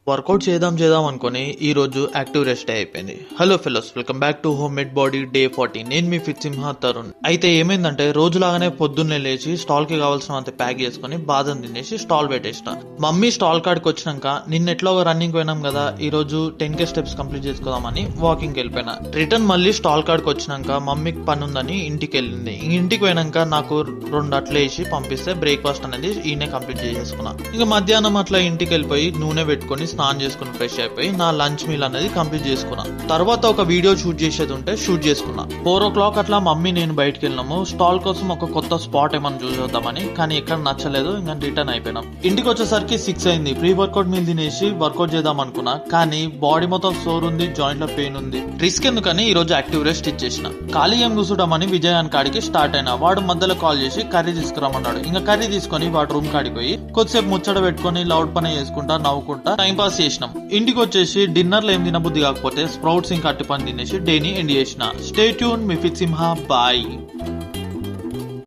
Work out చేద్దాం అనుకుని ఈ రోజు యాక్టివ్ రెస్ట్ డే అయిపోయింది. Hello fellows, welcome back to home made body day 40. నేను మీ ఫిట్ సింహ తరుణ్. అయితే ఏమైందంటే రోజులాగానే పొద్దున్నే లేచి స్టాల్ కి కావాల్సినంత ప్యాక్ చేసుకుని బాదం తినేసి స్టాల్ పెట్టేసిన. మమ్మీ స్టాల్ కాడికి వచ్చినాక నిన్న ఎట్లాగో రన్నింగ్ పోయినాం కదా, ఈ రోజు 10K స్టెప్స్ కంప్లీట్ చేసుకోదామని వాకింగ్ వెళ్ళిపోయినా. రిటర్న్ మళ్ళీ స్టాల్ కాడికి వచ్చినాక మమ్మీకి పని ఉందని ఇంటికి వెళ్ళింది. ఇంటికి పోయినాక నాకు 2 అట్లు వేసి పంపిస్తే బ్రేక్ఫాస్ట్ అనేది ఈయనే కంప్లీట్ చేసేసుకున్నా. ఇంకా మధ్యాహ్నం అట్లా ఇంటికి వెళ్ళిపోయి నూనె పెట్టుకుని స్నానం చేసుకుని ఫ్రెష్ అయిపోయి నా లంచ్ మీల్ అనేది కంప్లీట్ చేసుకున్నా. తర్వాత ఒక వీడియో షూట్ చేసేది ఉంటే షూట్ చేసుకున్నా. 4 o'clock అట్లా మమ్మీ నేను బయటకు వెళ్ళినాము స్టాల్ కోసం ఒక కొత్త స్పాట్ ఏమన్నా చూసేద్దామని. కానీ ఎక్కడ నచ్చలేదు, ఇంకా రిటర్న్ అయిపోయినాం. ఇంటికి వచ్చేసరికి 6 అయింది. ప్రీ వర్కౌట్ మీల్ తినేసి వర్కౌట్ చేద్దాం అనుకున్నా, కానీ బాడీ మొత్తం సోర్ ఉంది, జాయింట్ లో పెయిన్ ఉంది. రిస్క్ ఎందుకని ఈ రోజు యాక్టివ్ రెస్ట్ ఇచ్చేసిన. ఖాళీ ఏం కూర్చుంటామని విజయాన్ కాడికి స్టార్ట్ అయినా. వాడు మధ్యలో కాల్ చేసి కర్రీ తీసుకురామన్నాడు. ఇంకా కర్రీ తీసుకొని వాడు రూమ్ కాడికి పోయి కొద్దిసేపు ముచ్చట పెట్టుకుని లౌడ్ పని చేసుకుంటా నవ్వుకుంటా టైం పాస్ చేసినాం. ఇంటికి వచ్చేసి డిన్నర్ లో ఏం తినబుద్ధి కాకపోతే స్ప్రౌట్స్ ఇంకా అట్టి పని తినేసి డేని ఎండ్ చేసిన. స్టే ట్యూన్, మీ ఫిట్ సింహ. బాయ్.